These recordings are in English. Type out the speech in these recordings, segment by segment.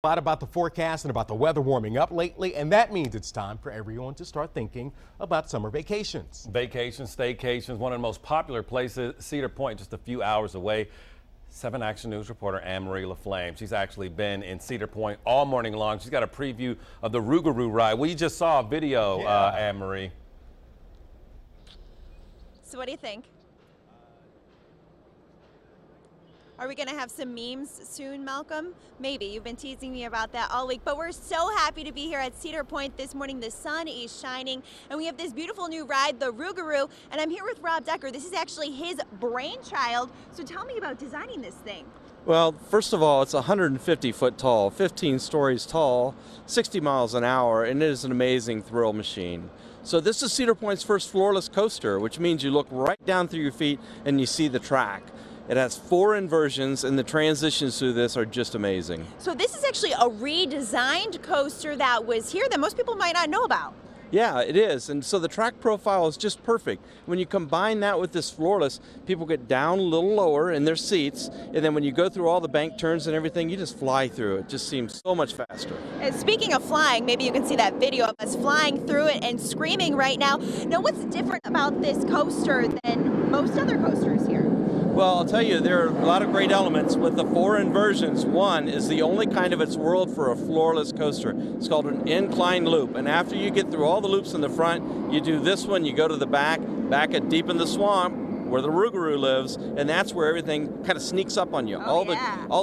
A lot about the forecast and about the weather warming up lately, and that means it's time for everyone to start thinking about summer vacations. Vacations, staycations, one of the most popular places, Cedar Point, just a few hours away. 7 Action News reporter Anne-Marie LaFlamme. She's actually been in Cedar Point all morning long. She's got a preview of the Rougarou ride. We just saw a video, Anne-Marie. So what do you think? Are we going to have some memes soon, Malcolm? Maybe. You've been teasing me about that all week, but we're so happy to be here at Cedar Point this morning. The sun is shining, and we have this beautiful new ride, the Rougarou, and I'm here with Rob Decker. This is actually his brainchild, so tell me about designing this thing. Well, first of all, it's 150 foot tall, 15 stories tall, 60 miles an hour, and it is an amazing thrill machine. So this is Cedar Point's first floorless coaster, which means you look right down through your feet and you see the track. It has 4 inversions, and the transitions through this are just amazing. So this is actually a redesigned coaster that was here that most people might not know about. Yeah, it is, and so the track profile is just perfect. When you combine that with this floorless, people get down a little lower in their seats, and then when you go through all the bank turns and everything, you just fly through. It just seems so much faster. And speaking of flying, maybe you can see that video of us flying through it and screaming right now. Now, what's different about this coaster than most other coasters here? Well, I'll tell you, there are a lot of great elements with the 4 inversions. One is the only kind of its world for a floorless coaster. It's called an incline loop, and after you get through all the loops in the front, you do this one, you go to the back at deep in the swamp where the Rougarou lives, and that's where everything kind of sneaks up on you. All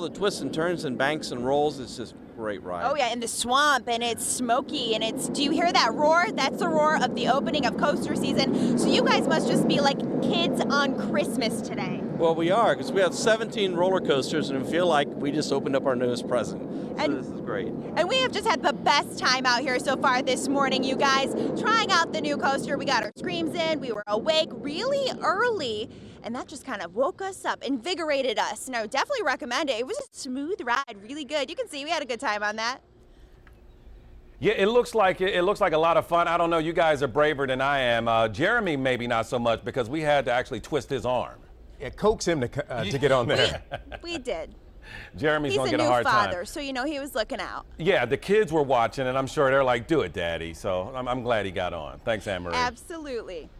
the twists and turns and banks and rolls, it's just a great ride. Oh yeah, in the swamp, and it's smoky, and it's, do you hear that roar? That's the roar of the opening of coaster season. So you guys must just be like kids on Christmas today. Well, we are, because we have 17 roller coasters, and we feel like we just opened up our newest present. So this is great. And we have just had the best time out here so far this morning, you guys, trying out the new coaster. We got our screams in, we were awake really early, and that just kind of woke us up, invigorated us. And I would definitely recommend it. It was a smooth ride, really good. You can see we had a good time on that. Yeah, it looks like a lot of fun. I don't know, you guys are braver than I am. Jeremy maybe not so much, because we had to actually twist his arm. It coaxed him to get on there. We did. Jeremy's gonna get a hard time. He's a new father, so you know he was looking out. Yeah, the kids were watching, and I'm sure they're like, do it, Daddy. So I'm glad he got on. Thanks, Anne-Marie. Absolutely.